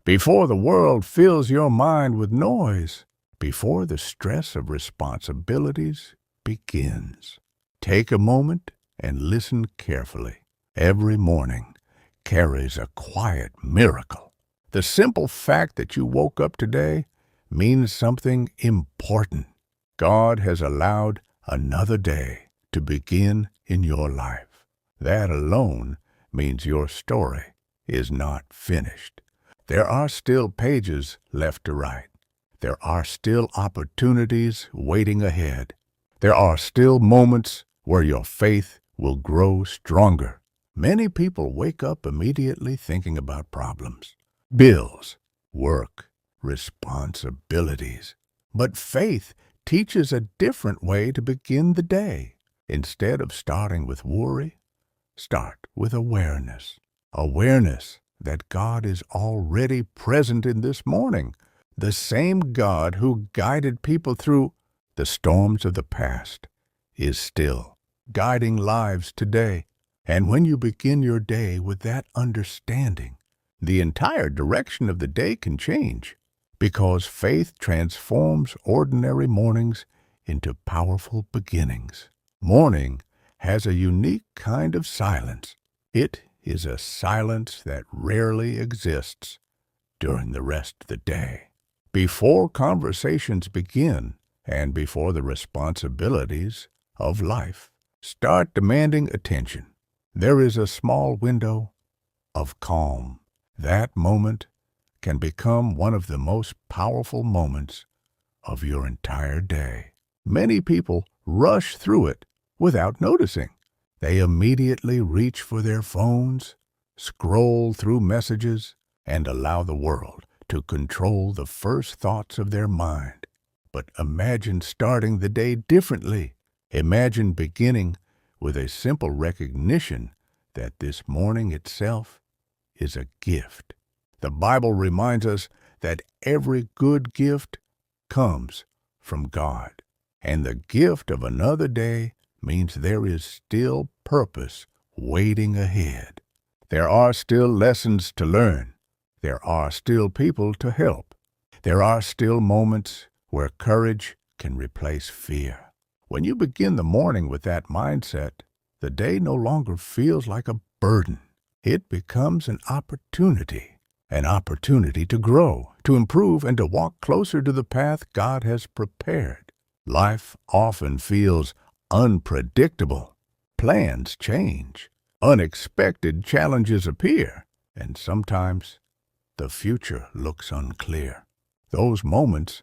Before the world fills your mind with noise, before the stress of responsibilities begins, take a moment and listen carefully. Every morning carries a quiet miracle. The simple fact that you woke up today means something important. God has allowed another day to begin in your life. That alone means your story is not finished. There are still pages left to write. There are still opportunities waiting ahead. There are still moments where your faith will grow stronger. Many people wake up immediately thinking about problems, bills, work, responsibilities. But faith teaches a different way to begin the day. Instead of starting with worry, start with awareness. Awareness that God is already present in this morning. The same God who guided people through the storms of the past is still guiding lives today. And when you begin your day with that understanding, the entire direction of the day can change, because faith transforms ordinary mornings into powerful beginnings. Morning has a unique kind of silence. It is a silence that rarely exists during the rest of the day. Before conversations begin and before the responsibilities of life start demanding attention, there is a small window of calm. That moment can become one of the most powerful moments of your entire day. Many people rush through it without noticing. They immediately reach for their phones, scroll through messages, and allow the world to control the first thoughts of their mind. But imagine starting the day differently. Imagine beginning with a simple recognition that this morning itself is a gift. The Bible reminds us that every good gift comes from God, and the gift of another day means there is still purpose waiting ahead. There are still lessons to learn. There are still people to help. There are still moments where courage can replace fear. When you begin the morning with that mindset, the day no longer feels like a burden. It becomes an opportunity to grow, to improve, and to walk closer to the path God has prepared. Life often feels unpredictable. Plans change. Unexpected challenges appear, and sometimes the future looks unclear. Those moments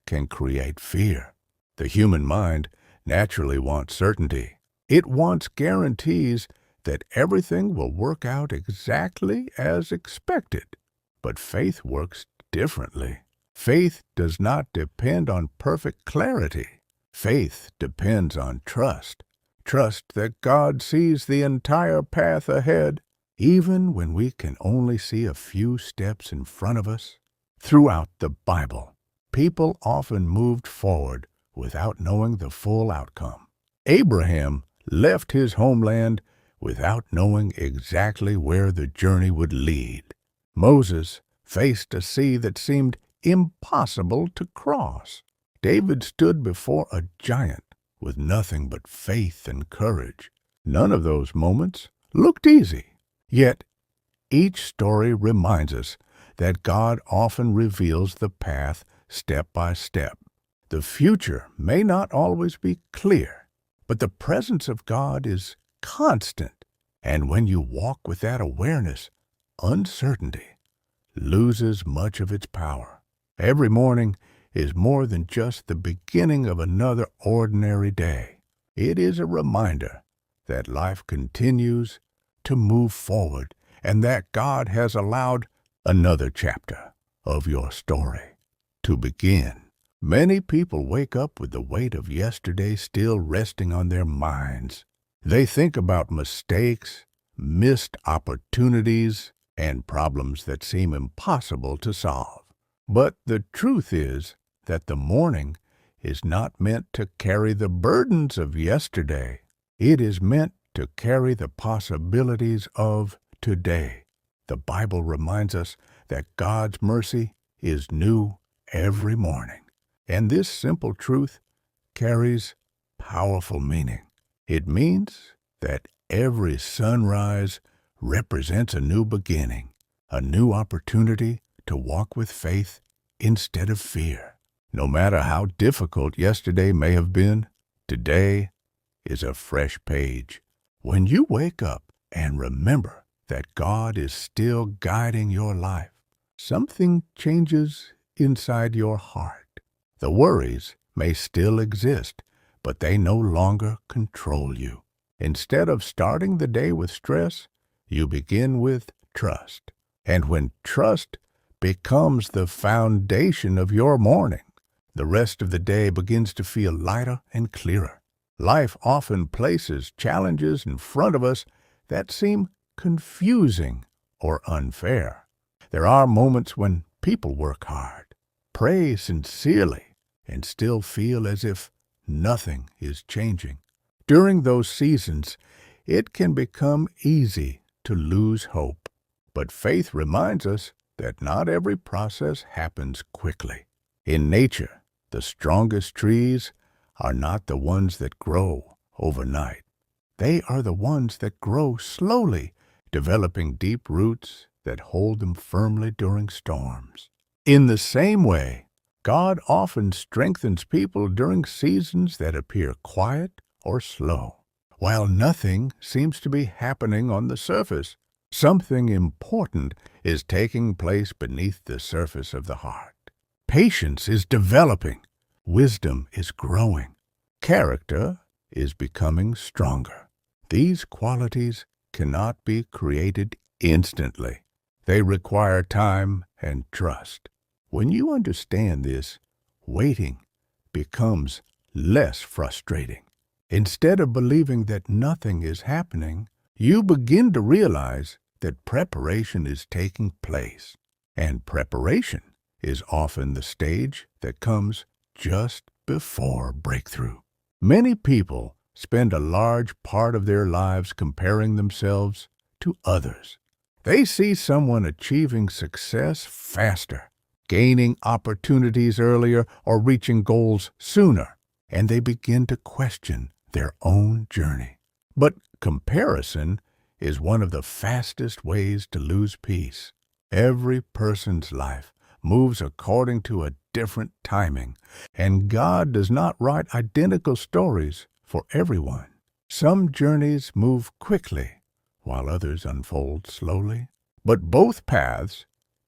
can create fear. The human mind naturally wants certainty. It wants guarantees that everything will work out exactly as expected. But faith works differently. Faith does not depend on perfect clarity. Faith depends on trust. Trust that God sees the entire path ahead, even when we can only see a few steps in front of us. Throughout the Bible, people often moved forward without knowing the full outcome. Abraham left his homeland without knowing exactly where the journey would lead. Moses faced a sea that seemed impossible to cross. David stood before a giant with nothing but faith and courage. None of those moments looked easy. Yet, each story reminds us that God often reveals the path step by step. The future may not always be clear, but the presence of God is constant. And when you walk with that awareness, uncertainty loses much of its power. Every morning is more than just the beginning of another ordinary day. It is a reminder that life continues to move forward and that God has allowed another chapter of your story to begin. Many people wake up with the weight of yesterday still resting on their minds. They think about mistakes, missed opportunities, and problems that seem impossible to solve. But the truth is that the morning is not meant to carry the burdens of yesterday. It is meant to carry the possibilities of today. The Bible reminds us that God's mercy is new every morning. And this simple truth carries powerful meaning. It means that every sunrise represents a new beginning, a new opportunity to walk with faith instead of fear. No matter how difficult yesterday may have been, today is a fresh page. When you wake up and remember that God is still guiding your life, something changes inside your heart. The worries may still exist, but they no longer control you. Instead of starting the day with stress, you begin with trust. And when trust becomes the foundation of your morning, the rest of the day begins to feel lighter and clearer. Life often places challenges in front of us that seem confusing or unfair. There are moments when people work hard, pray sincerely, and still feel as if nothing is changing. During those seasons, it can become easy to lose hope. But faith reminds us that not every process happens quickly. In nature, the strongest trees are not the ones that grow overnight. They are the ones that grow slowly, developing deep roots that hold them firmly during storms. In the same way, God often strengthens people during seasons that appear quiet or slow. While nothing seems to be happening on the surface, something important is taking place beneath the surface of the heart. Patience is developing. Wisdom is growing. Character is becoming stronger. These qualities cannot be created instantly. They require time and trust. When you understand this, waiting becomes less frustrating. Instead of believing that nothing is happening, you begin to realize that preparation is taking place. And preparation is often the stage that comes just before breakthrough. Many people spend a large part of their lives comparing themselves to others. They see someone achieving success faster, gaining opportunities earlier, or reaching goals sooner, and they begin to question their own journey. But comparison is one of the fastest ways to lose peace. Every person's life moves according to a different timing, and God does not write identical stories for everyone. Some journeys move quickly, while others unfold slowly, but both paths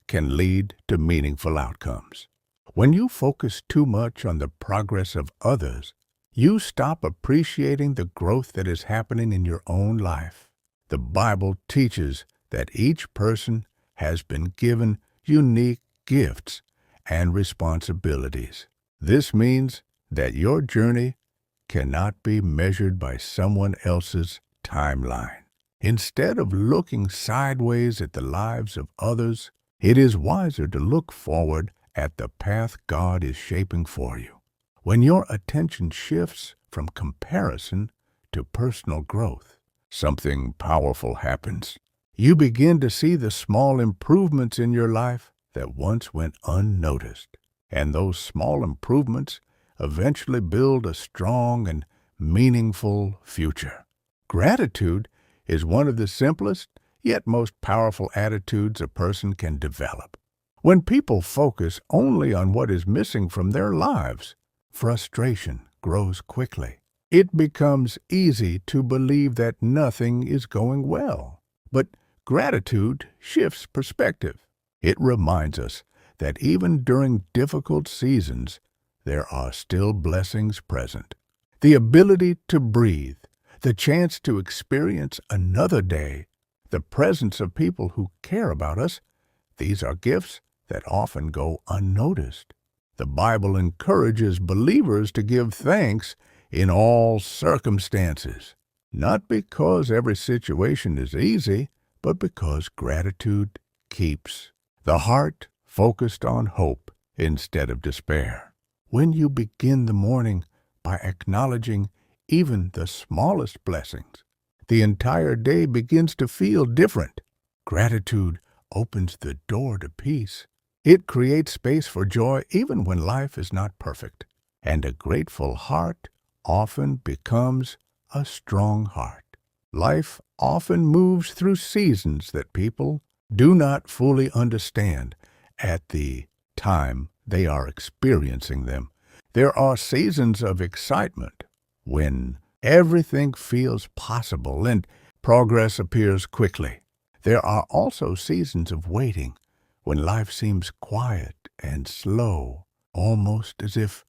can lead to meaningful outcomes. When you focus too much on the progress of others, you stop appreciating the growth that is happening in your own life. The Bible teaches that each person has been given unique gifts and responsibilities. This means that your journey cannot be measured by someone else's timeline. Instead of looking sideways at the lives of others, it is wiser to look forward at the path God is shaping for you. When your attention shifts from comparison to personal growth, something powerful happens. You begin to see the small improvements in your life that once went unnoticed. And those small improvements eventually build a strong and meaningful future. Gratitude is one of the simplest yet most powerful attitudes a person can develop. When people focus only on what is missing from their lives, frustration grows quickly. It becomes easy to believe that nothing is going well. But gratitude shifts perspective. It reminds us that even during difficult seasons, there are still blessings present. The ability to breathe, the chance to experience another day, the presence of people who care about us, these are gifts that often go unnoticed. The Bible encourages believers to give thanks in all circumstances, not because every situation is easy, but because gratitude keeps the heart focused on hope instead of despair. When you begin the morning by acknowledging even the smallest blessings, the entire day begins to feel different. Gratitude opens the door to peace. It creates space for joy even when life is not perfect. And a grateful heart often becomes a strong heart. Life often moves through seasons that people do not fully understand at the time they are experiencing them. There are seasons of excitement when everything feels possible and progress appears quickly. There are also seasons of waiting when life seems quiet and slow, almost as if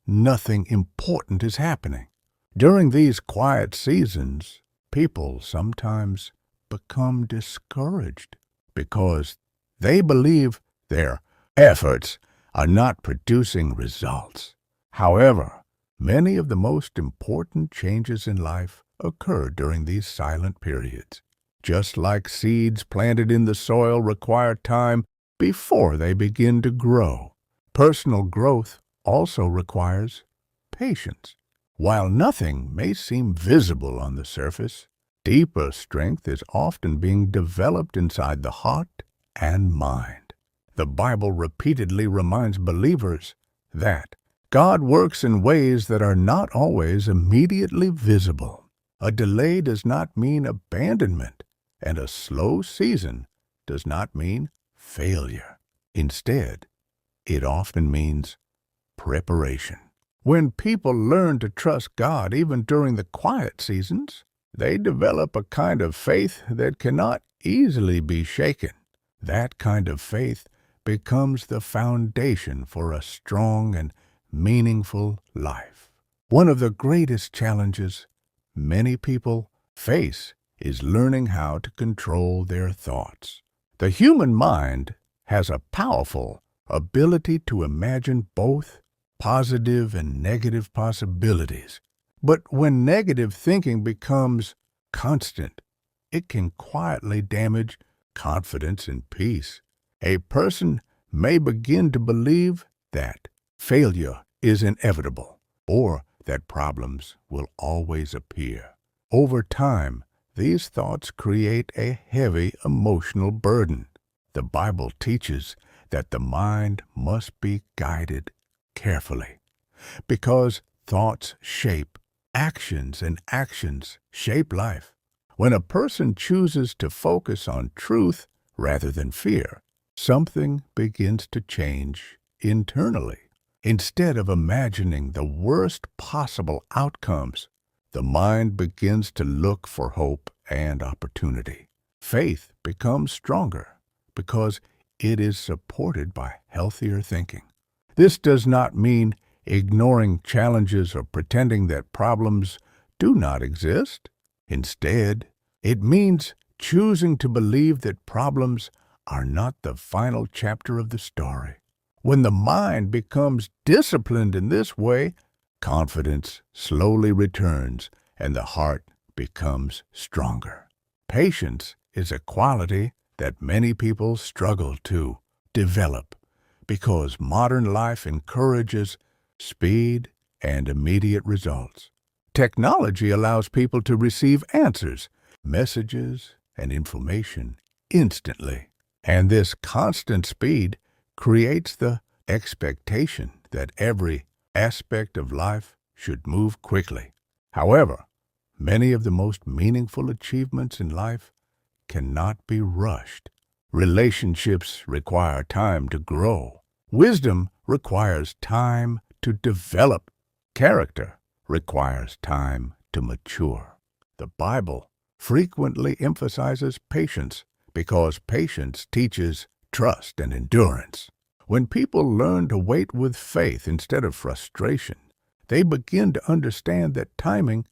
nothing important is happening. During these quiet seasons, people sometimes become discouraged because they believe their efforts are not producing results. However, many of the most important changes in life occur during these silent periods. Just like seeds planted in the soil require time before they begin to grow, personal growth also requires patience. While nothing may seem visible on the surface, deeper strength is often being developed inside the heart and mind. The Bible repeatedly reminds believers that God works in ways that are not always immediately visible. A delay does not mean abandonment, and a slow season does not mean failure. Instead, it often means preparation. When people learn to trust God even during the quiet seasons, they develop a kind of faith that cannot easily be shaken. That kind of faith becomes the foundation for a strong and meaningful life. One of the greatest challenges many people face is learning how to control their thoughts. The human mind has a powerful ability to imagine both positive and negative possibilities. But when negative thinking becomes constant, it can quietly damage confidence and peace. A person may begin to believe that failure is inevitable or that problems will always appear. Over time, these thoughts create a heavy emotional burden. The Bible teaches that the mind must be guided carefully because thoughts shape actions and actions shape life. When a person chooses to focus on truth rather than fear, something begins to change internally. Instead of imagining the worst possible outcomes, the mind begins to look for hope and opportunity. Faith becomes stronger because it is supported by healthier thinking. This does not mean ignoring challenges or pretending that problems do not exist. Instead, it means choosing to believe that problems are not the final chapter of the story. When the mind becomes disciplined in this way, confidence slowly returns and the heart becomes stronger. Patience is a quality that many people struggle to develop because modern life encourages speed and immediate results. Technology allows people to receive answers, messages, and information instantly. And this constant speed creates the expectation that every aspect of life should move quickly. However, many of the most meaningful achievements in life cannot be rushed. Relationships require time to grow. Wisdom requires time to develop. Character requires time to mature. The Bible frequently emphasizes patience because patience teaches trust and endurance. When people learn to wait with faith instead of frustration, they begin to understand that timing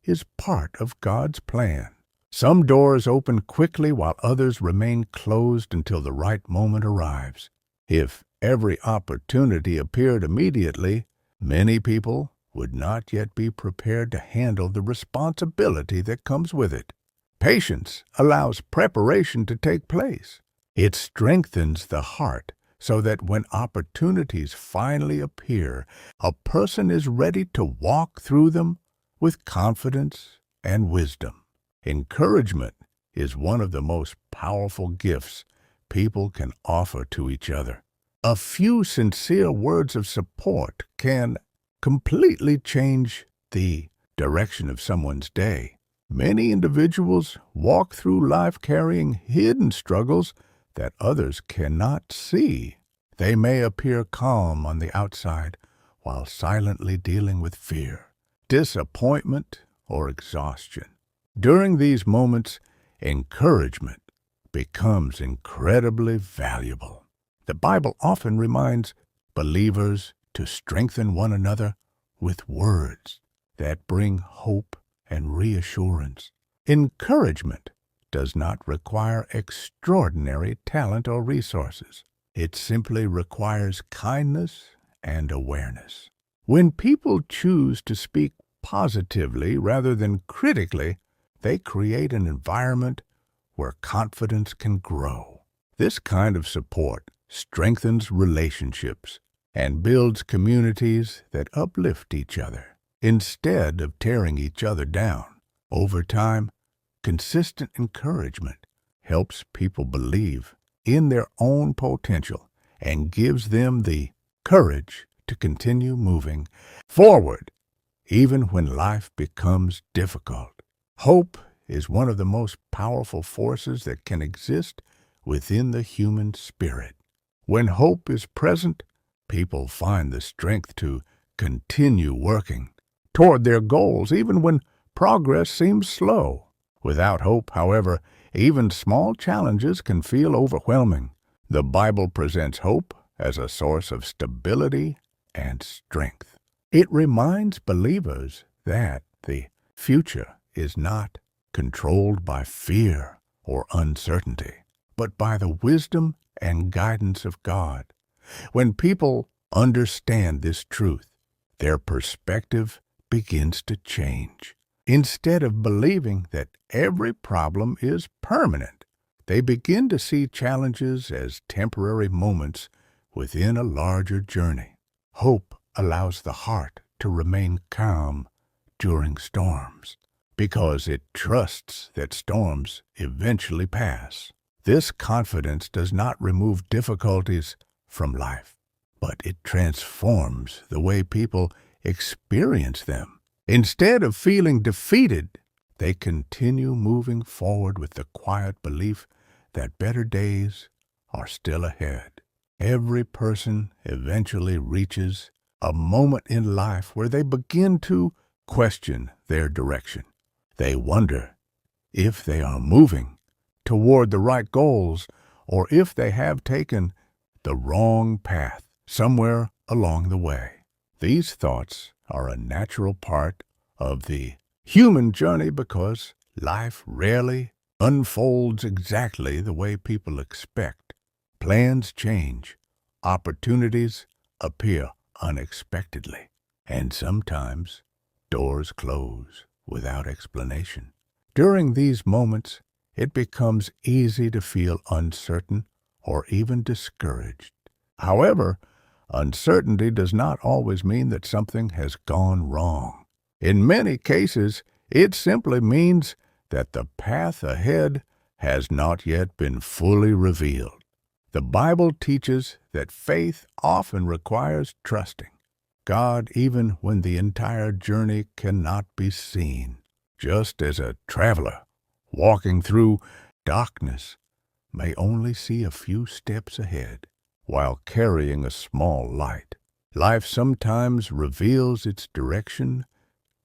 is part of God's plan. Some doors open quickly while others remain closed until the right moment arrives. If every opportunity appeared immediately, many people would not yet be prepared to handle the responsibility that comes with it. Patience allows preparation to take place. It strengthens the heart so that when opportunities finally appear, a person is ready to walk through them with confidence and wisdom. Encouragement is one of the most powerful gifts people can offer to each other. A few sincere words of support can completely change the direction of someone's day. Many individuals walk through life carrying hidden struggles that others cannot see. They may appear calm on the outside while silently dealing with fear, disappointment, or exhaustion. During these moments, encouragement becomes incredibly valuable. The Bible often reminds believers to strengthen one another with words that bring hope and reassurance. Encouragement does not require extraordinary talent or resources. It simply requires kindness and awareness. When people choose to speak positively rather than critically, they create an environment where confidence can grow. This kind of support strengthens relationships and builds communities that uplift each other instead of tearing each other down. Over time, consistent encouragement helps people believe in their own potential and gives them the courage to continue moving forward even when life becomes difficult. Hope is one of the most powerful forces that can exist within the human spirit. When hope is present, people find the strength to continue working toward their goals even when progress seems slow. Without hope, however, even small challenges can feel overwhelming. The Bible presents hope as a source of stability and strength. It reminds believers that the future is not controlled by fear or uncertainty, but by the wisdom and guidance of God. When people understand this truth, their perspective begins to change. Instead of believing that every problem is permanent, they begin to see challenges as temporary moments within a larger journey. Hope allows the heart to remain calm during storms because it trusts that storms eventually pass. This confidence does not remove difficulties from life, but it transforms the way people experience them. Instead of feeling defeated, they continue moving forward with the quiet belief that better days are still ahead. Every person eventually reaches a moment in life where they begin to question their direction. They wonder if they are moving toward the right goals or if they have taken the wrong path somewhere along the way. These thoughts are a natural part of the human journey because life rarely unfolds exactly the way people expect. Plans change, opportunities appear unexpectedly, and sometimes doors close without explanation. During these moments, it becomes easy to feel uncertain or even discouraged. However, uncertainty does not always mean that something has gone wrong. In many cases, it simply means that the path ahead has not yet been fully revealed. The Bible teaches that faith often requires trusting God even when the entire journey cannot be seen. Just as a traveler walking through darkness may only see a few steps ahead while carrying a small light, life sometimes reveals its direction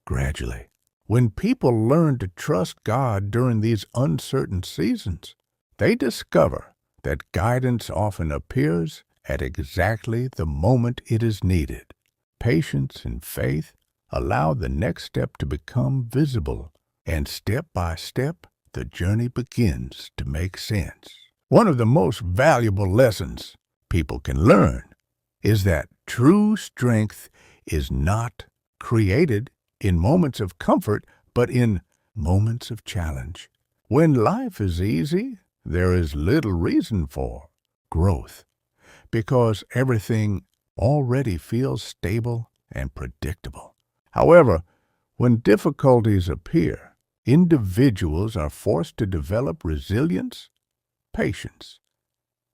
gradually. When people learn to trust God during these uncertain seasons, they discover that guidance often appears at exactly the moment it is needed. Patience and faith allow the next step to become visible, and step by step, the journey begins to make sense. One of the most valuable lessons people can learn is that true strength is not created in moments of comfort, but in moments of challenge. When life is easy, there is little reason for growth because everything already feels stable and predictable. However, when difficulties appear, individuals are forced to develop resilience, patience,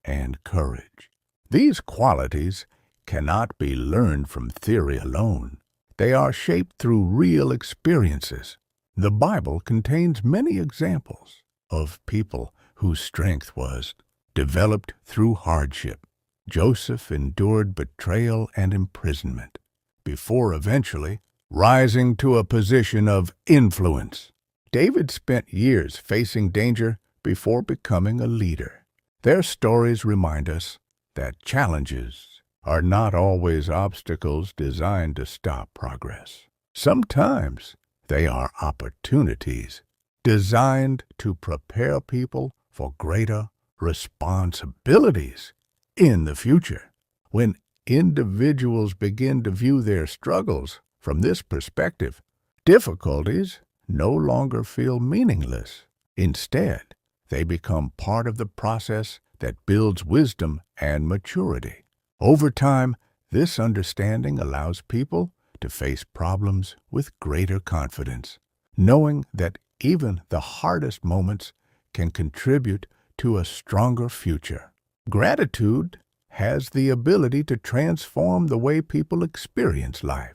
and courage. These qualities cannot be learned from theory alone. They are shaped through real experiences. The Bible contains many examples of people whose strength was developed through hardship. Joseph endured betrayal and imprisonment before eventually rising to a position of influence. David spent years facing danger before becoming a leader. Their stories remind us that challenges are not always obstacles designed to stop progress. Sometimes they are opportunities designed to prepare people for greater responsibilities in the future. When individuals begin to view their struggles from this perspective, difficulties no longer feel meaningless. Instead, they become part of the process that builds wisdom and maturity. Over time, this understanding allows people to face problems with greater confidence, knowing that even the hardest moments can contribute to a stronger future. Gratitude has the ability to transform the way people experience life.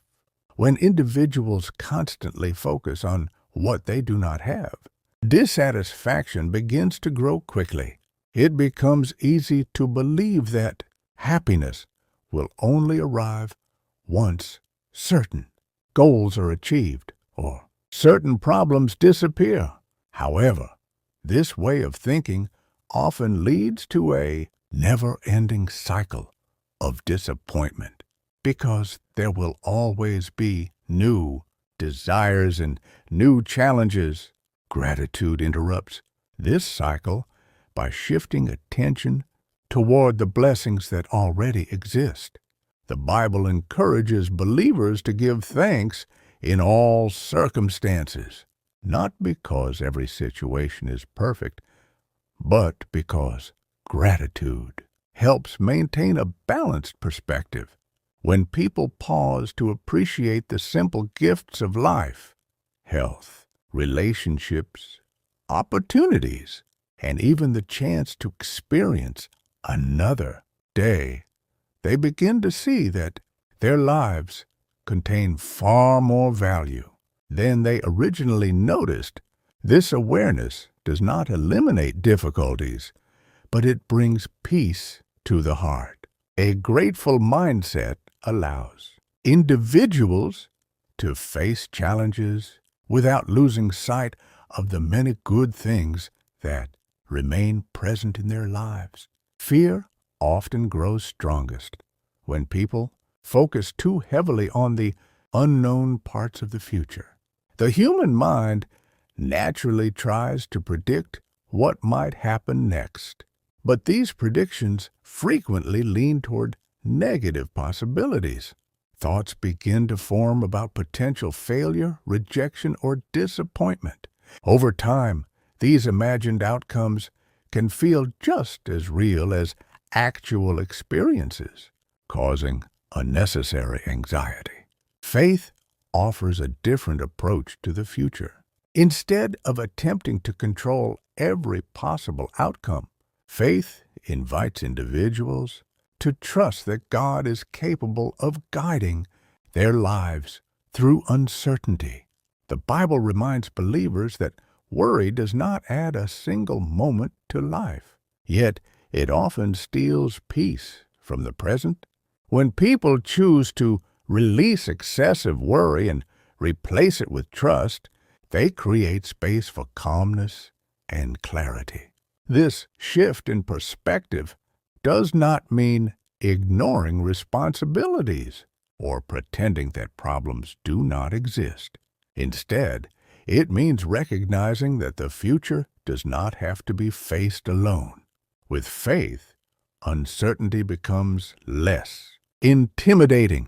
When individuals constantly focus on what they do not have, dissatisfaction begins to grow quickly. It becomes easy to believe that happiness will only arrive once certain goals are achieved or certain problems disappear. However, this way of thinking often leads to a never-ending cycle of disappointment because there will always be new desires and new challenges. Gratitude interrupts this cycle by shifting attention toward the blessings that already exist. The Bible encourages believers to give thanks in all circumstances, not because every situation is perfect, but because gratitude helps maintain a balanced perspective. When people pause to appreciate the simple gifts of life, health, relationships, opportunities, and even the chance to experience another day, they begin to see that their lives contain far more value than they originally noticed. This awareness does not eliminate difficulties, but it brings peace to the heart. A grateful mindset allows individuals to face challenges without losing sight of the many good things that remain present in their lives. Fear often grows strongest when people focus too heavily on the unknown parts of the future. The human mind naturally tries to predict what might happen next, but these predictions frequently lean toward negative possibilities. Thoughts begin to form about potential failure, rejection, or disappointment. Over time, these imagined outcomes can feel just as real as actual experiences, causing unnecessary anxiety. Faith offers a different approach to the future. Instead of attempting to control every possible outcome, faith invites individuals to trust that God is capable of guiding their lives through uncertainty. The Bible reminds believers that worry does not add a single moment to life, yet it often steals peace from the present. When people choose to release excessive worry and replace it with trust, they create space for calmness and clarity. This shift in perspective does not mean ignoring responsibilities or pretending that problems do not exist. Instead, it means recognizing that the future does not have to be faced alone. With faith, uncertainty becomes less intimidating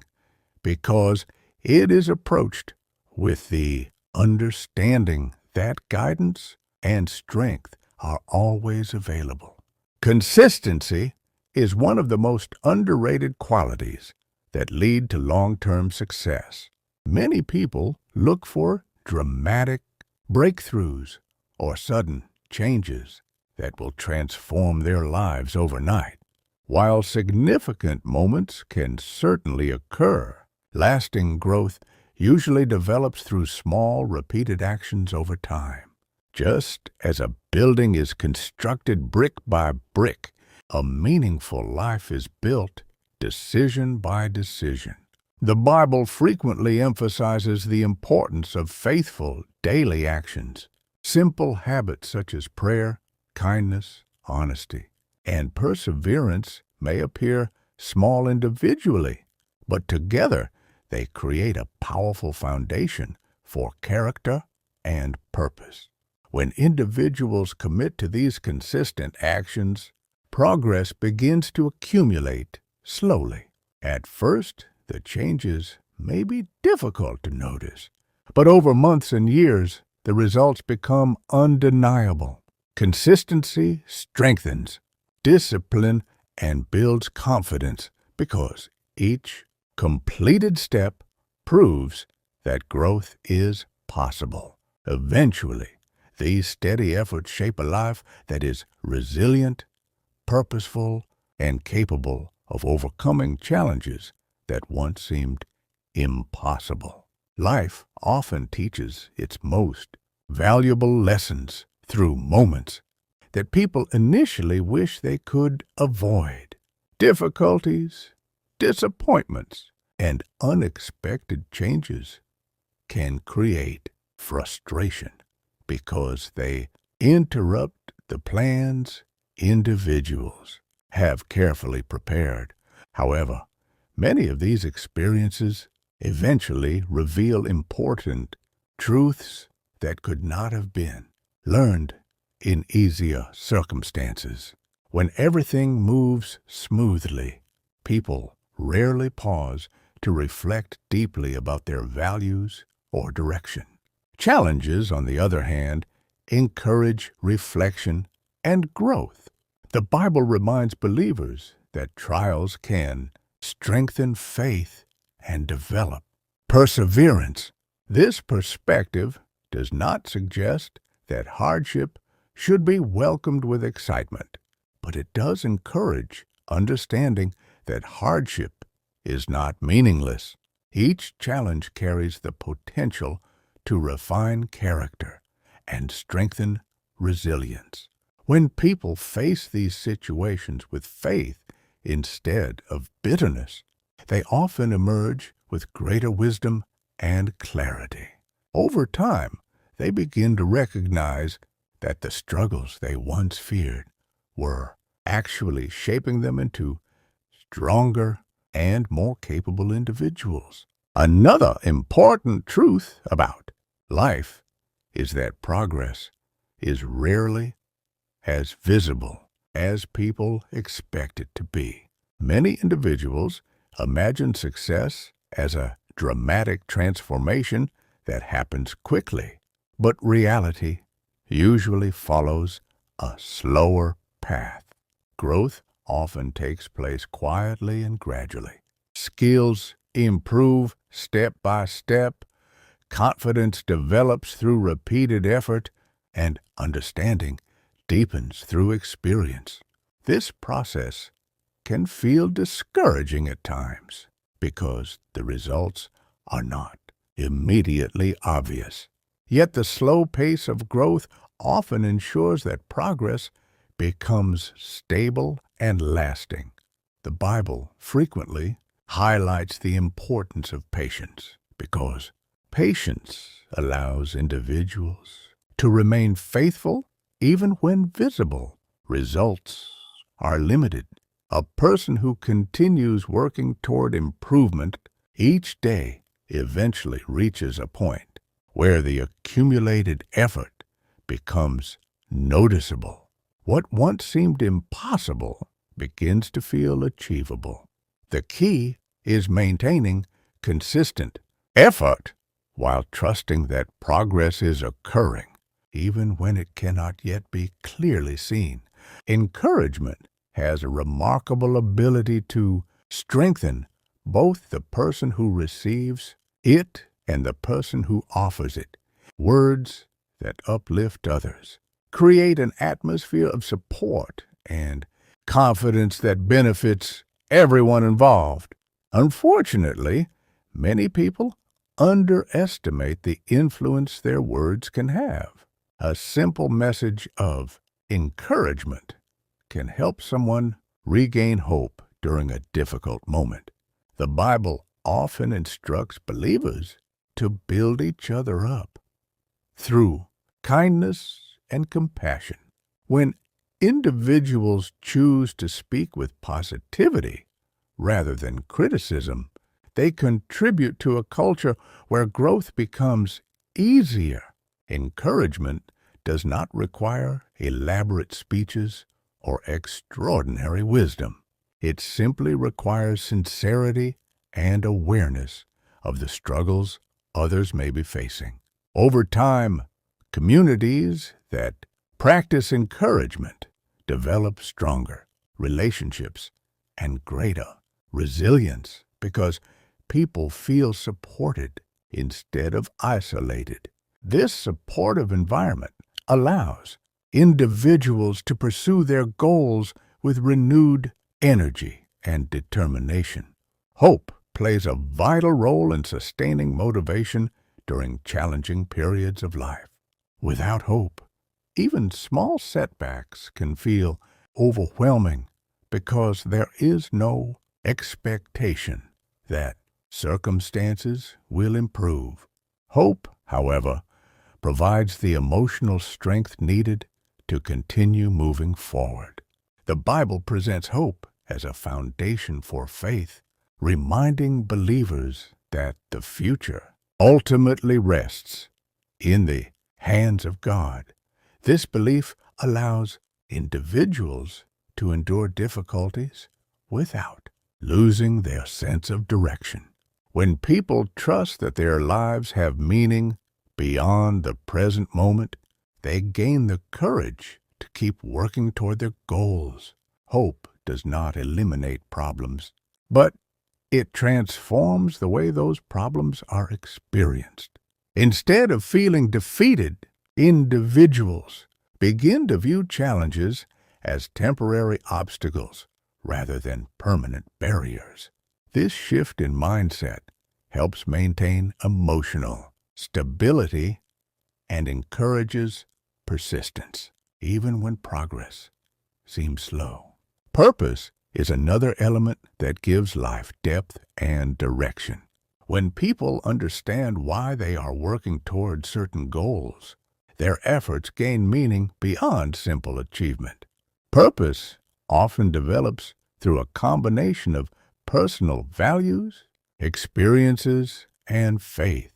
because it is approached with the understanding that guidance and strength are always available. Consistency is one of the most underrated qualities that lead to long-term success. Many people look for dramatic breakthroughs or sudden changes that will transform their lives overnight. While significant moments can certainly occur, lasting growth usually develops through small, repeated actions over time. Just as a building is constructed brick by brick, a meaningful life is built decision by decision. The Bible frequently emphasizes the importance of faithful daily actions. Simple habits such as prayer, kindness, honesty, and perseverance may appear small individually, but together they create a powerful foundation for character and purpose. When individuals commit to these consistent actions, progress begins to accumulate slowly. At first, the changes may be difficult to notice, but over months and years, the results become undeniable. Consistency strengthens discipline and builds confidence because each completed step proves that growth is possible. Eventually, these steady efforts shape a life that is resilient, purposeful, and capable of overcoming challenges that once seemed impossible. Life often teaches its most valuable lessons through moments that people initially wish they could avoid. Difficulties, disappointments, and unexpected changes can create frustration because they interrupt the plans individuals have carefully prepared. However, many of these experiences eventually reveal important truths that could not have been learned in easier circumstances. When everything moves smoothly, people rarely pause to reflect deeply about their values or direction. Challenges, on the other hand, encourage reflection and growth. The Bible reminds believers that trials can strengthen faith and develop perseverance. This perspective does not suggest that hardship should be welcomed with excitement, but it does encourage understanding that hardship is not meaningless. Each challenge carries the potential to refine character and strengthen resilience. When people face these situations with faith instead of bitterness, they often emerge with greater wisdom and clarity. Over time, they begin to recognize that the struggles they once feared were actually shaping them into stronger and more capable individuals. Another important truth about life is that progress is rarely as visible as people expect it to be. Many individuals imagine success as a dramatic transformation that happens quickly, but reality usually follows a slower path. Growth often takes place quietly and gradually. Skills improve step by step, confidence develops through repeated effort, and understanding deepens through experience. This process can feel discouraging at times because the results are not immediately obvious. Yet the slow pace of growth often ensures that progress becomes stable and lasting. The Bible frequently highlights the importance of patience because patience allows individuals to remain faithful even when visible results are limited. A person who continues working toward improvement each day eventually reaches a point where the accumulated effort becomes noticeable. What once seemed impossible begins to feel achievable. The key is maintaining consistent effort while trusting that progress is occurring, even when it cannot yet be clearly seen. Encouragement has a remarkable ability to strengthen both the person who receives it and the person who offers it. Words that uplift others create an atmosphere of support and confidence that benefits everyone involved. Unfortunately, many people underestimate the influence their words can have. A simple message of encouragement can help someone regain hope during a difficult moment. The Bible often instructs believers to build each other up through kindness and compassion. When individuals choose to speak with positivity rather than criticism, they contribute to a culture where growth becomes easier. Encouragement does not require elaborate speeches or extraordinary wisdom. It simply requires sincerity and awareness of the struggles others may be facing. Over time, communities that practice encouragement develop stronger relationships and greater resilience because people feel supported instead of isolated. This supportive environment allows individuals to pursue their goals with renewed energy and determination. Hope plays a vital role in sustaining motivation during challenging periods of life. Without hope, even small setbacks can feel overwhelming because there is no expectation that circumstances will improve. Hope, however, provides the emotional strength needed to continue moving forward. The Bible presents hope as a foundation for faith, reminding believers that the future ultimately rests in the hands of God. This belief allows individuals to endure difficulties without losing their sense of direction. When people trust that their lives have meaning beyond the present moment, they gain the courage to keep working toward their goals. Hope does not eliminate problems, but it transforms the way those problems are experienced. Instead of feeling defeated, individuals begin to view challenges as temporary obstacles rather than permanent barriers. This shift in mindset helps maintain emotional stability and encourages persistence, even when progress seems slow. Purpose is another element that gives life depth and direction. When people understand why they are working toward certain goals, their efforts gain meaning beyond simple achievement. Purpose often develops through a combination of personal values, experiences, and faith.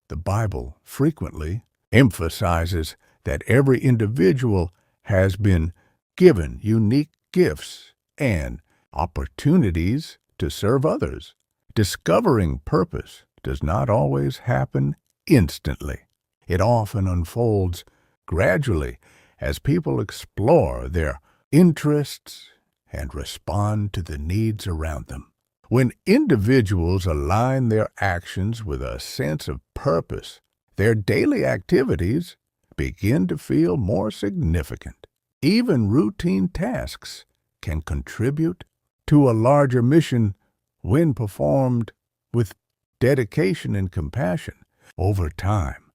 The Bible frequently emphasizes that every individual has been given unique gifts and opportunities to serve others. Discovering purpose does not always happen instantly. It often unfolds gradually as people explore their interests and respond to the needs around them. When individuals align their actions with a sense of purpose, their daily activities begin to feel more significant. Even routine tasks can contribute to a larger mission when performed with dedication and compassion. Over time,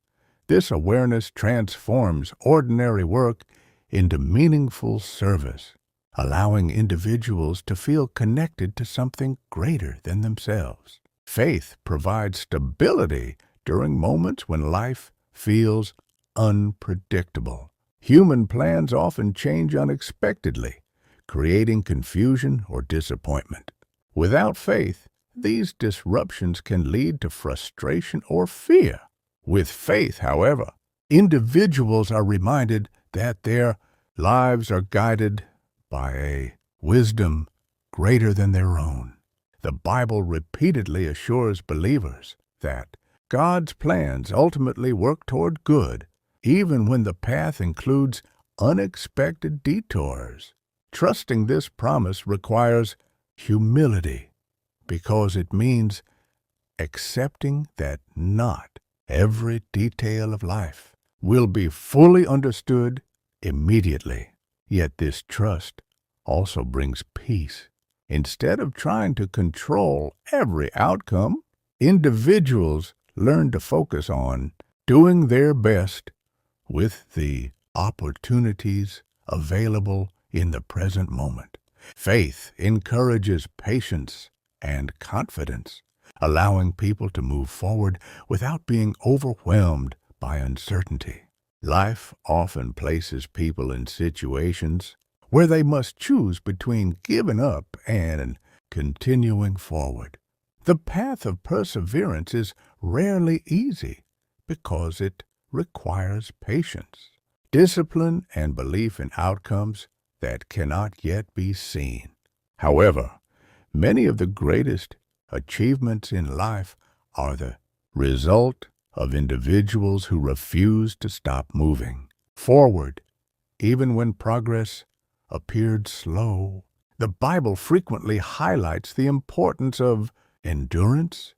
this awareness transforms ordinary work into meaningful service, allowing individuals to feel connected to something greater than themselves. Faith provides stability during moments when life feels unpredictable. Human plans often change unexpectedly, creating confusion or disappointment. Without faith, these disruptions can lead to frustration or fear. With faith, however, individuals are reminded that their lives are guided by a wisdom greater than their own. The Bible repeatedly assures believers that God's plans ultimately work toward good, even when the path includes unexpected detours. Trusting this promise requires humility because it means accepting that not every detail of life will be fully understood immediately. Yet this trust also brings peace. Instead of trying to control every outcome, individuals learn to focus on doing their best with the opportunities available in the present moment. Faith encourages patience and confidence, allowing people to move forward without being overwhelmed by uncertainty. Life often places people in situations where they must choose between giving up and continuing forward. The path of perseverance is rarely easy because it requires patience, discipline, and belief in outcomes that cannot yet be seen. However, many of the greatest achievements in life are the result of individuals who refuse to stop moving forward, even when progress appeared slow. The Bible frequently highlights the importance of endurance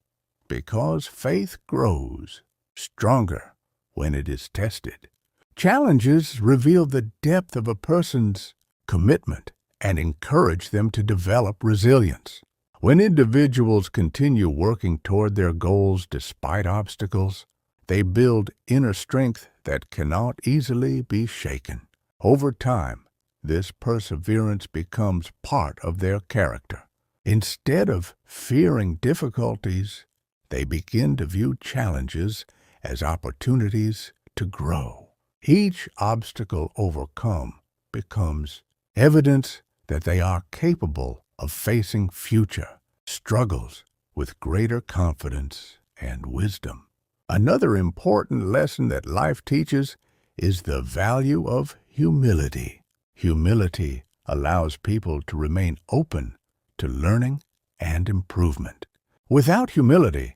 because faith grows stronger when it is tested. Challenges reveal the depth of a person's commitment and encourage them to develop resilience. When individuals continue working toward their goals despite obstacles, they build inner strength that cannot easily be shaken. Over time, this perseverance becomes part of their character. Instead of fearing difficulties, they begin to view challenges as opportunities to grow. Each obstacle overcome becomes evidence that they are capable of facing future struggles with greater confidence and wisdom. Another important lesson that life teaches is the value of humility. Humility allows people to remain open to learning and improvement. Without humility,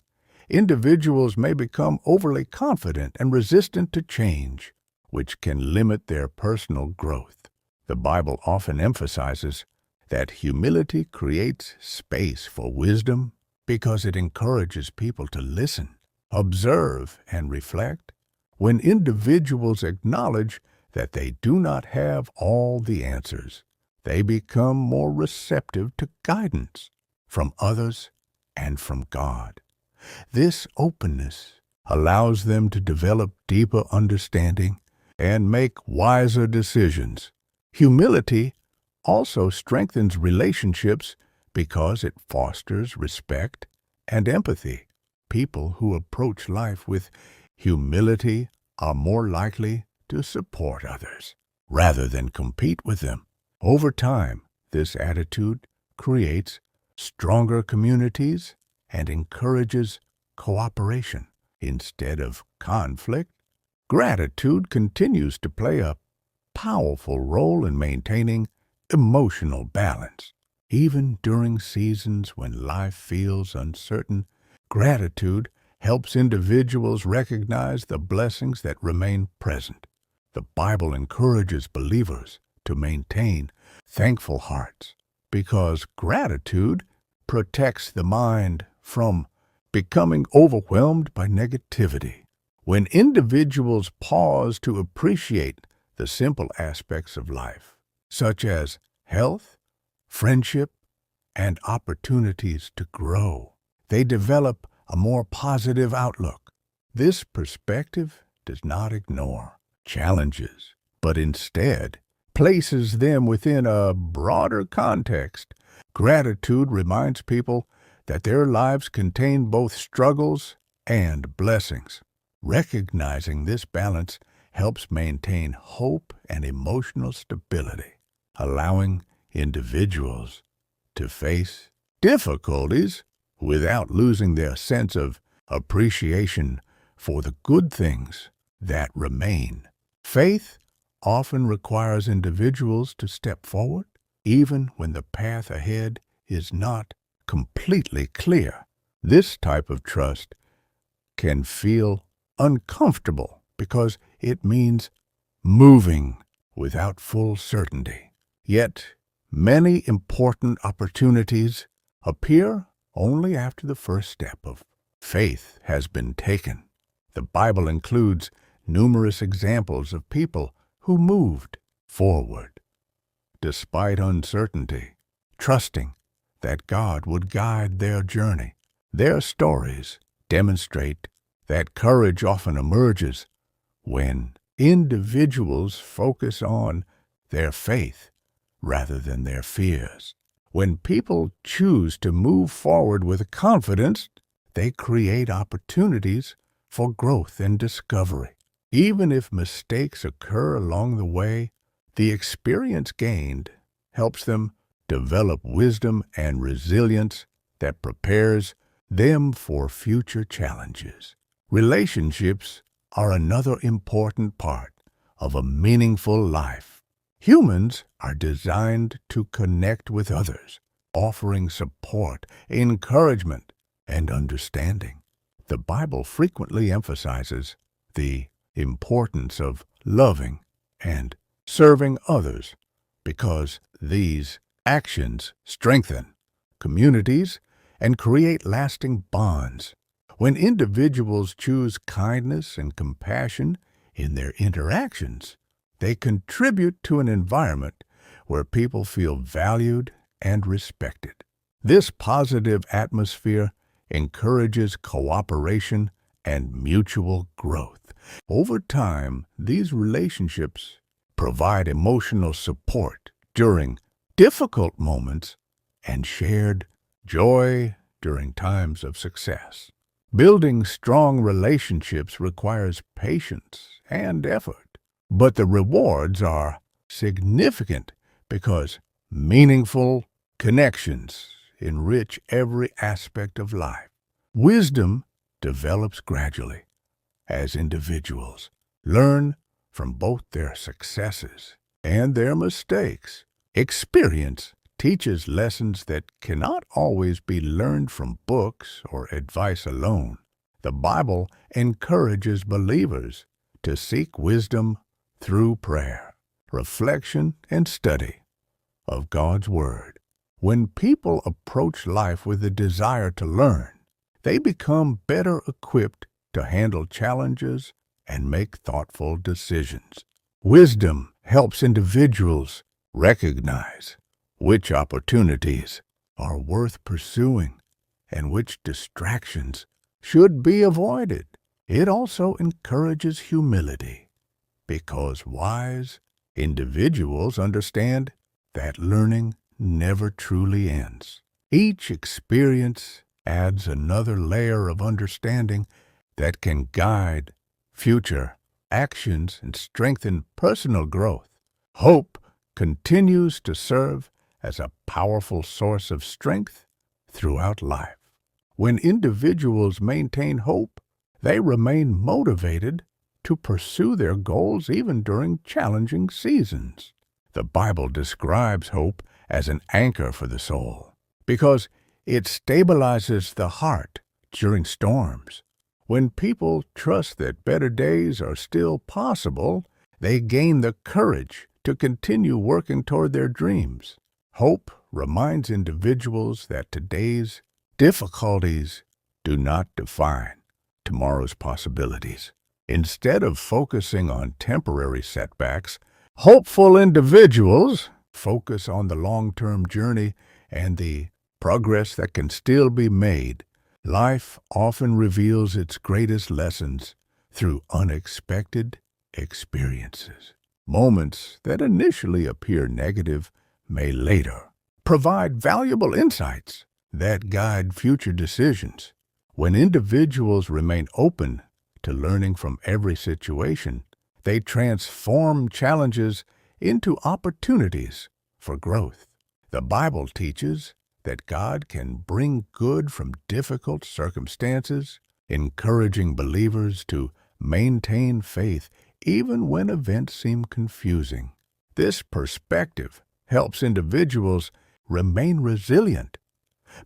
individuals may become overly confident and resistant to change, which can limit their personal growth. The Bible often emphasizes that humility creates space for wisdom because it encourages people to listen, observe, and reflect. When individuals acknowledge that they do not have all the answers, they become more receptive to guidance from others and from God. This openness allows them to develop deeper understanding and make wiser decisions. Humility also strengthens relationships because it fosters respect and empathy. People who approach life with humility are more likely to support others rather than compete with them. Over time, this attitude creates stronger communities and encourages cooperation instead of conflict. Gratitude continues to play a powerful role in maintaining emotional balance. Even during seasons when life feels uncertain, gratitude helps individuals recognize the blessings that remain present. The Bible encourages believers to maintain thankful hearts because gratitude protects the mind from becoming overwhelmed by negativity. When individuals pause to appreciate the simple aspects of life, such as health, friendship, and opportunities to grow, they develop a more positive outlook. This perspective does not ignore challenges, but instead places them within a broader context. Gratitude reminds people that their lives contain both struggles and blessings. Recognizing this balance helps maintain hope and emotional stability, allowing individuals to face difficulties without losing their sense of appreciation for the good things that remain. Faith often requires individuals to step forward, even when the path ahead is not completely clear. This type of trust can feel uncomfortable because it means moving without full certainty. Yet, many important opportunities appear only after the first step of faith has been taken. The Bible includes numerous examples of people who moved forward despite uncertainty, trusting that God would guide their journey. Their stories demonstrate that courage often emerges when individuals focus on their faith rather than their fears. When people choose to move forward with confidence, they create opportunities for growth and discovery. Even if mistakes occur along the way, the experience gained helps them develop wisdom and resilience that prepares them for future challenges. Relationships are another important part of a meaningful life. Humans are designed to connect with others, offering support, encouragement, and understanding. The Bible frequently emphasizes the importance of loving and serving others because these actions strengthen communities and create lasting bonds. When individuals choose kindness and compassion in their interactions, they contribute to an environment where people feel valued and respected. This positive atmosphere encourages cooperation and mutual growth. Over time, these relationships provide emotional support during difficult moments and shared joy during times of success. Building strong relationships requires patience and effort, but the rewards are significant because meaningful connections enrich every aspect of life. Wisdom develops gradually as individuals learn from both their successes and their mistakes. Experience teaches lessons that cannot always be learned from books or advice alone. The Bible encourages believers to seek wisdom through prayer, reflection, and study of God's Word. When people approach life with a desire to learn, they become better equipped to handle challenges and make thoughtful decisions. Wisdom helps individuals recognize which opportunities are worth pursuing and which distractions should be avoided. It also encourages humility because wise individuals understand that learning never truly ends. Each experience adds another layer of understanding that can guide future actions and strengthen personal growth. Hope continues to serve as a powerful source of strength throughout life. When individuals maintain hope, they remain motivated to pursue their goals even during challenging seasons. The Bible describes hope as an anchor for the soul because it stabilizes the heart during storms. When people trust that better days are still possible, they gain the courage to continue working toward their dreams. Hope reminds individuals that today's difficulties do not define tomorrow's possibilities. Instead of focusing on temporary setbacks, hopeful individuals focus on the long-term journey and the progress that can still be made. Life often reveals its greatest lessons through unexpected experiences. Moments that initially appear negative may later provide valuable insights that guide future decisions. When individuals remain open to learning from every situation, they transform challenges into opportunities for growth. The Bible teaches that God can bring good from difficult circumstances, encouraging believers to maintain faith even when events seem confusing. This perspective helps individuals remain resilient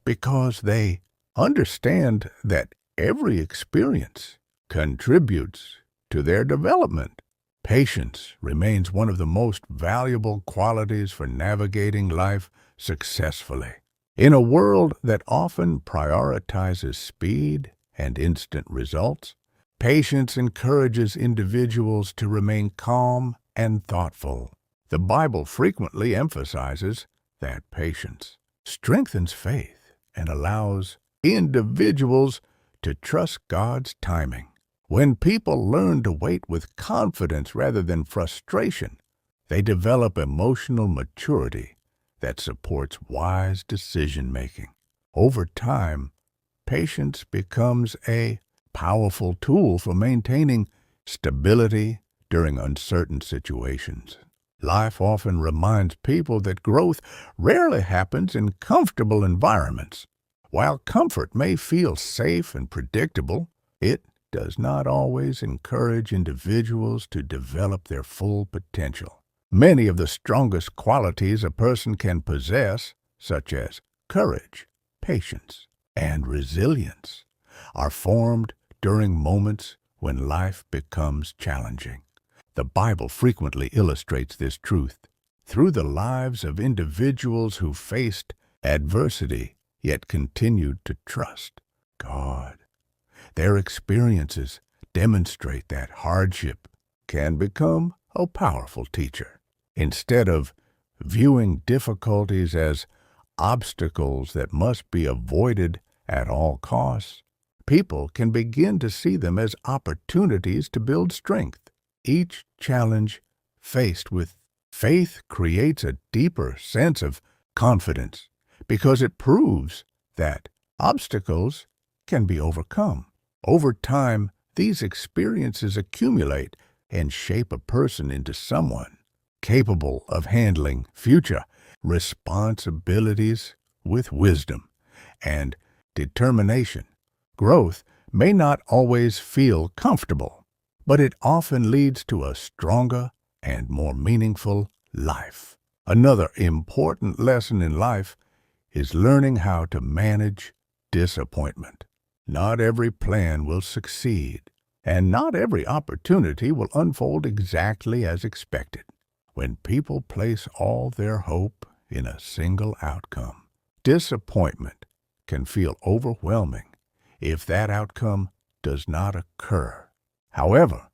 because they understand that every experience contributes to their development. Patience remains one of the most valuable qualities for navigating life successfully. In a world that often prioritizes speed and instant results, patience encourages individuals to remain calm and thoughtful. The Bible frequently emphasizes that patience strengthens faith and allows individuals to trust God's timing. When people learn to wait with confidence rather than frustration, they develop emotional maturity that supports wise decision-making. Over time, patience becomes a powerful tool for maintaining stability during uncertain situations. Life often reminds people that growth rarely happens in comfortable environments. While comfort may feel safe and predictable, it does not always encourage individuals to develop their full potential. Many of the strongest qualities a person can possess, such as courage, patience, and resilience, are formed during moments when life becomes challenging. The Bible frequently illustrates this truth through the lives of individuals who faced adversity yet continued to trust God. Their experiences demonstrate that hardship can become a powerful teacher. Instead of viewing difficulties as obstacles that must be avoided at all costs, people can begin to see them as opportunities to build strength. Each challenge faced with faith creates a deeper sense of confidence because it proves that obstacles can be overcome. Over time, these experiences accumulate and shape a person into someone capable of handling future responsibilities with wisdom and determination. Growth may not always feel comfortable, but it often leads to a stronger and more meaningful life. Another important lesson in life is learning how to manage disappointment. Not every plan will succeed, and not every opportunity will unfold exactly as expected. When people place all their hope in a single outcome, disappointment can feel overwhelming if that outcome does not occur. However,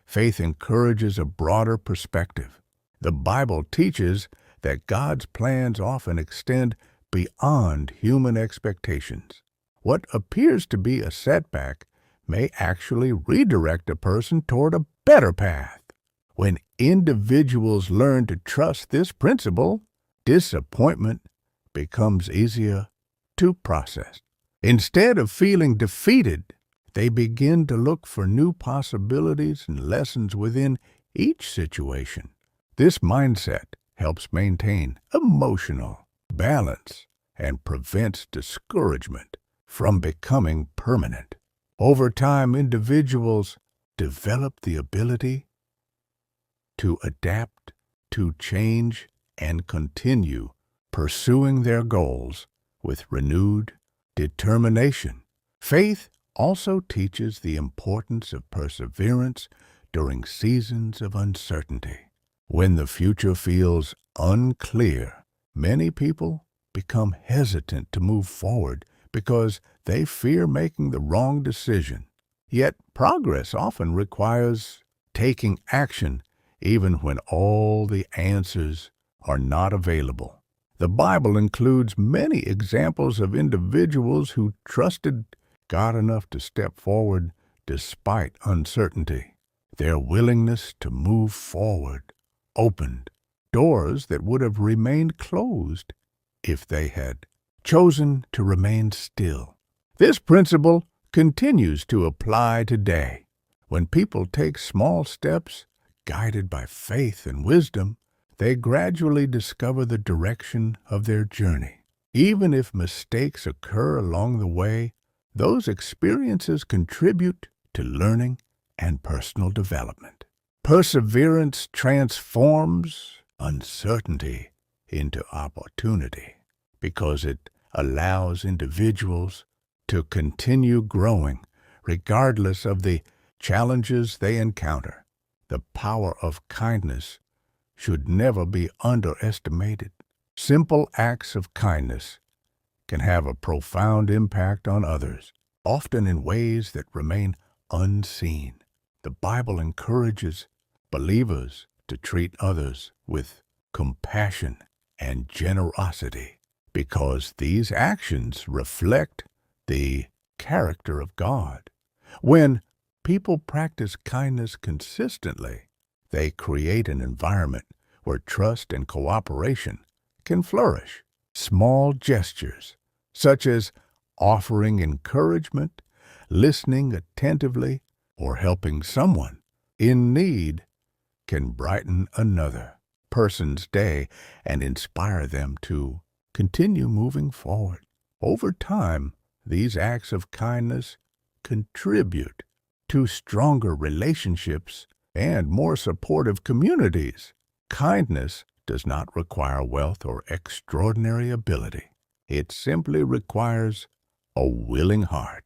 faith encourages a broader perspective. The Bible teaches that God's plans often extend beyond human expectations. What appears to be a setback may actually redirect a person toward a better path. When individuals learn to trust this principle, disappointment becomes easier to process. Instead of feeling defeated, they begin to look for new possibilities and lessons within each situation. This mindset helps maintain emotional balance and prevents discouragement from becoming permanent. Over time, individuals develop the ability to adapt, to change, and continue pursuing their goals with renewed determination. Faith also teaches the importance of perseverance during seasons of uncertainty. When the future feels unclear, many people become hesitant to move forward because they fear making the wrong decision. Yet progress often requires taking action even when all the answers are not available. The Bible includes many examples of individuals who trusted God enough to step forward despite uncertainty. Their willingness to move forward opened doors that would have remained closed if they had chosen to remain still. This principle continues to apply today. When people take small steps, guided by faith and wisdom, they gradually discover the direction of their journey. Even if mistakes occur along the way, those experiences contribute to learning and personal development. Perseverance transforms uncertainty into opportunity because it allows individuals to continue growing regardless of the challenges they encounter. The power of kindness should never be underestimated. Simple acts of kindness can have a profound impact on others, often in ways that remain unseen. The Bible encourages believers to treat others with compassion and generosity, because these actions reflect the character of God. When people practice kindness consistently, they create an environment where trust and cooperation can flourish. Small gestures, such as offering encouragement, listening attentively, or helping someone in need, can brighten another person's day and inspire them to continue moving forward. Over time, these acts of kindness contribute to stronger relationships and more supportive communities. Kindness does not require wealth or extraordinary ability. It simply requires a willing heart.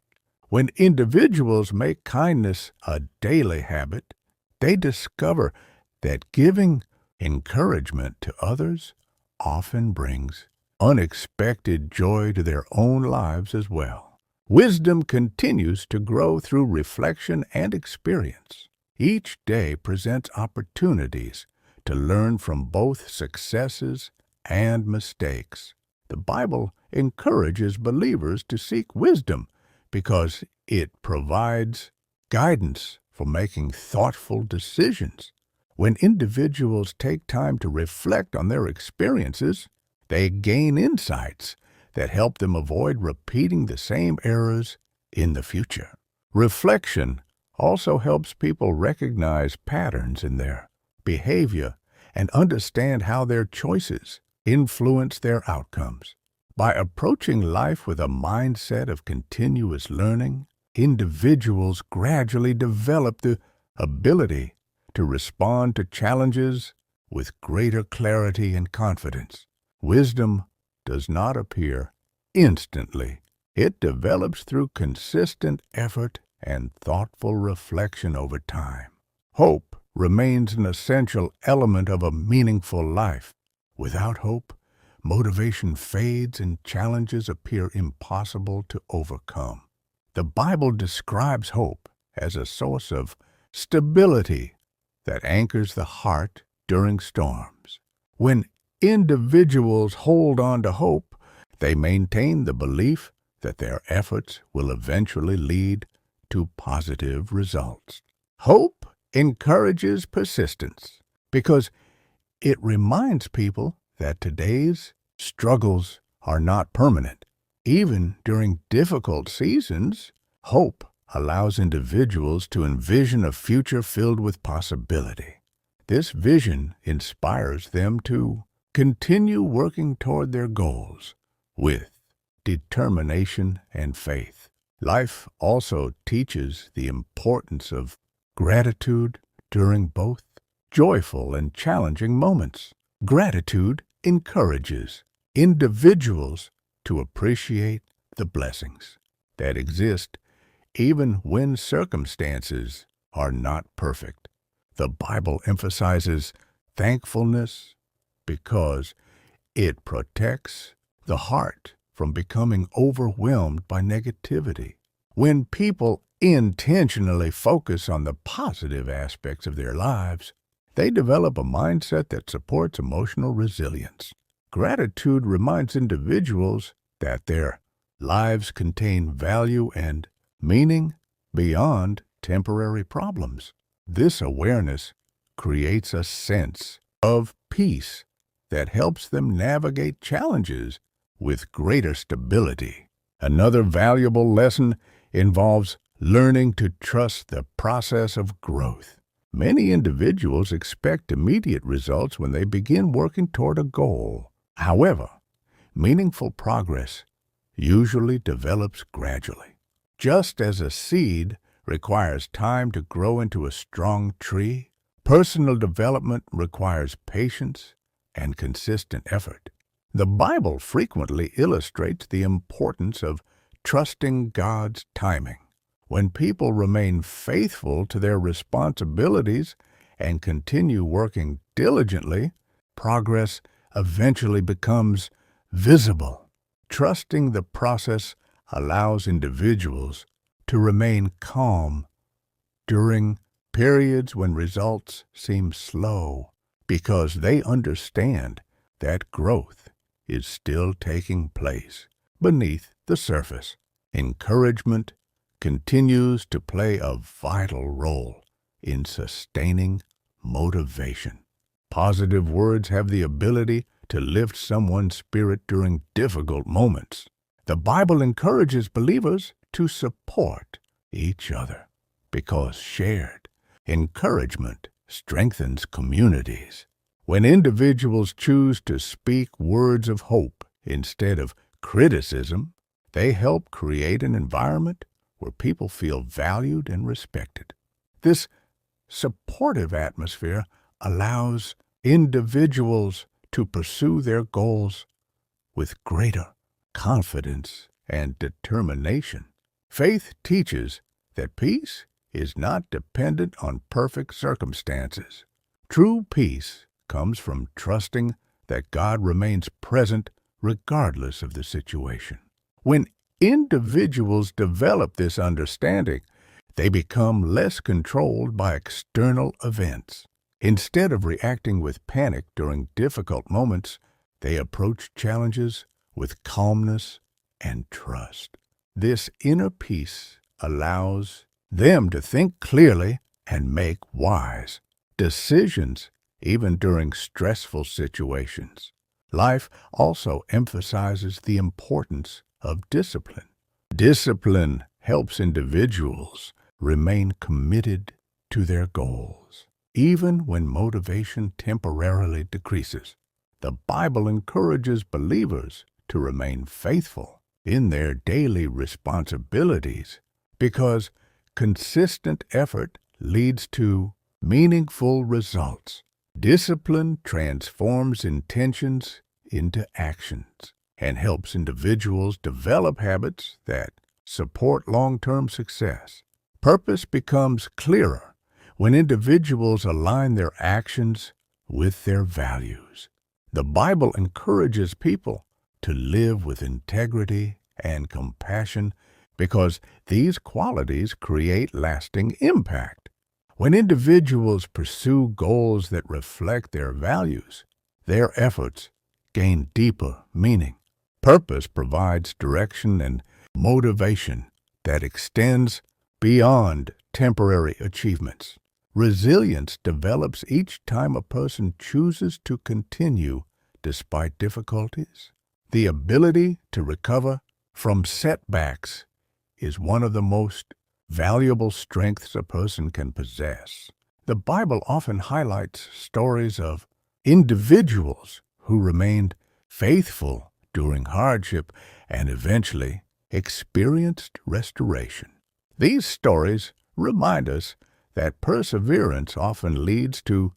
When individuals make kindness a daily habit, they discover that giving encouragement to others often brings unexpected joy to their own lives as well. Wisdom continues to grow through reflection and experience. Each day presents opportunities to learn from both successes and mistakes. The Bible encourages believers to seek wisdom because it provides guidance for making thoughtful decisions. When individuals take time to reflect on their experiences, they gain insights that help them avoid repeating the same errors in the future. Reflection also helps people recognize patterns in their behavior and understand how their choices influence their outcomes. By approaching life with a mindset of continuous learning, individuals gradually develop the ability to respond to challenges with greater clarity and confidence. Wisdom does not appear instantly. It develops through consistent effort and thoughtful reflection over time. Hope remains an essential element of a meaningful life. Without hope, motivation fades and challenges appear impossible to overcome. The Bible describes hope as a source of stability that anchors the heart during storms. When individuals hold on to hope, they maintain the belief that their efforts will eventually lead to positive results. Hope encourages persistence because it reminds people that today's struggles are not permanent. Even during difficult seasons, hope allows individuals to envision a future filled with possibility. This vision inspires them to continue working toward their goals with determination and faith. Life also teaches the importance of gratitude during both joyful and challenging moments. Gratitude encourages individuals to appreciate the blessings that exist even when circumstances are not perfect. The Bible emphasizes thankfulness because it protects the heart from becoming overwhelmed by negativity. When people intentionally focus on the positive aspects of their lives, they develop a mindset that supports emotional resilience. Gratitude reminds individuals that their lives contain value and meaning beyond temporary problems. This awareness creates a sense of peace that helps them navigate challenges with greater stability. Another valuable lesson involves learning to trust the process of growth. Many individuals expect immediate results when they begin working toward a goal. However, meaningful progress usually develops gradually. Just as a seed requires time to grow into a strong tree, personal development requires patience and consistent effort. The Bible frequently illustrates the importance of trusting God's timing. When people remain faithful to their responsibilities and continue working diligently, progress eventually becomes visible. Trusting the process allows individuals to remain calm during periods when results seem slow, because they understand that growth is still taking place beneath the surface. Encouragement continues to play a vital role in sustaining motivation. Positive words have the ability to lift someone's spirit during difficult moments. The Bible encourages believers to support each other because shared encouragement strengthens communities. When individuals choose to speak words of hope instead of criticism, they help create an environment where people feel valued and respected. This supportive atmosphere allows individuals to pursue their goals with greater confidence and determination. Faith teaches that peace is not dependent on perfect circumstances. True peace comes from trusting that God remains present regardless of the situation. When individuals develop this understanding, they become less controlled by external events. Instead of reacting with panic during difficult moments, they approach challenges with calmness and trust. This inner peace allows them to think clearly and make wise decisions even during stressful situations. Life also emphasizes the importance of discipline. Discipline helps individuals remain committed to their goals, even when motivation temporarily decreases. The Bible encourages believers to remain faithful in their daily responsibilities because consistent effort leads to meaningful results. Discipline transforms intentions into actions and helps individuals develop habits that support long-term success. Purpose becomes clearer when individuals align their actions with their values. The Bible encourages people to live with integrity and compassion because these qualities create lasting impact. When individuals pursue goals that reflect their values, their efforts gain deeper meaning. Purpose provides direction and motivation that extends beyond temporary achievements. Resilience develops each time a person chooses to continue despite difficulties. The ability to recover from setbacks is one of the most valuable strengths a person can possess. The Bible often highlights stories of individuals who remained faithful during hardship and eventually experienced restoration. These stories remind us that perseverance often leads to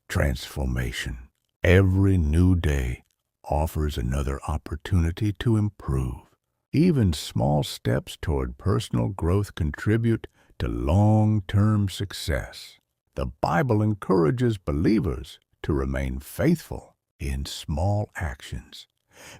transformation. Every new day offers another opportunity to improve. Even small steps toward personal growth contribute to long-term success. The Bible encourages believers to remain faithful in small actions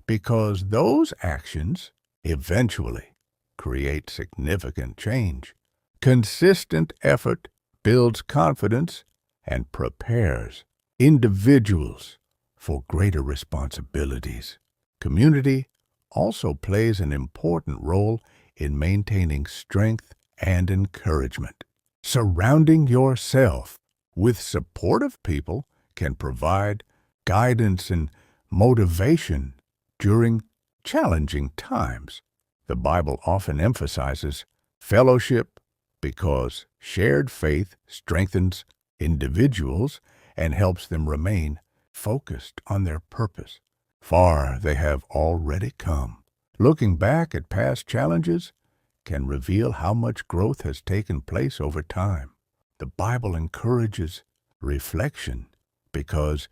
because those actions eventually create significant change. Consistent effort builds confidence and prepares individuals for greater responsibilities. Community also plays an important role in maintaining strength and encouragement. Surrounding yourself with supportive people can provide guidance and motivation during challenging times. The Bible often emphasizes fellowship because shared faith strengthens individuals and helps them remain focused on their purpose. Far they have already come. Looking back at past challenges can reveal how much growth has taken place over time. The Bible encourages reflection because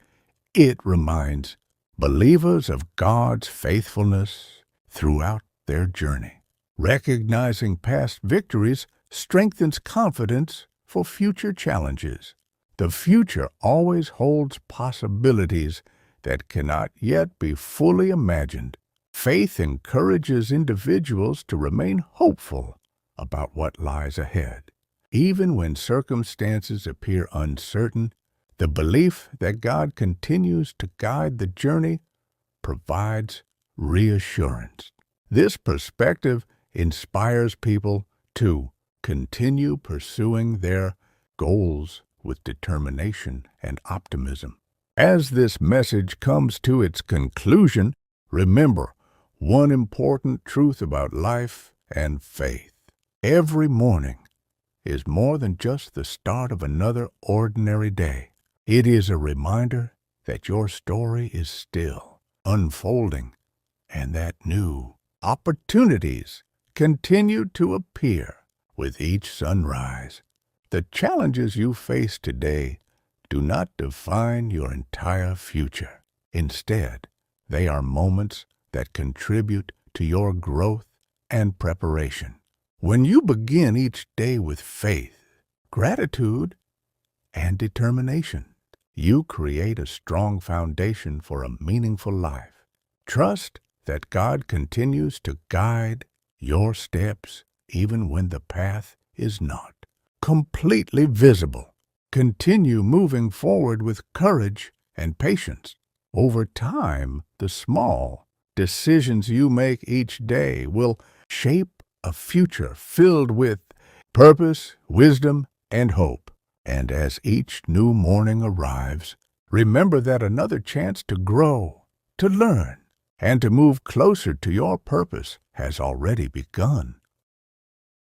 it reminds believers of God's faithfulness throughout their journey. Recognizing past victories strengthens confidence for future challenges. The future always holds possibilities that cannot yet be fully imagined. Faith encourages individuals to remain hopeful about what lies ahead. Even when circumstances appear uncertain, the belief that God continues to guide the journey provides reassurance. This perspective inspires people to continue pursuing their goals with determination and optimism. As this message comes to its conclusion, remember one important truth about life and faith. Every morning is more than just the start of another ordinary day. It is a reminder that your story is still unfolding and that new opportunities continue to appear with each sunrise. The challenges you face today do not define your entire future. Instead, they are moments that contribute to your growth and preparation. When you begin each day with faith, gratitude, and determination, you create a strong foundation for a meaningful life. Trust that God continues to guide your steps even when the path is not completely visible. Continue moving forward with courage and patience. Over time, the small decisions you make each day will shape a future filled with purpose, wisdom, and hope. And as each new morning arrives, remember that another chance to grow, to learn, and to move closer to your purpose has already begun.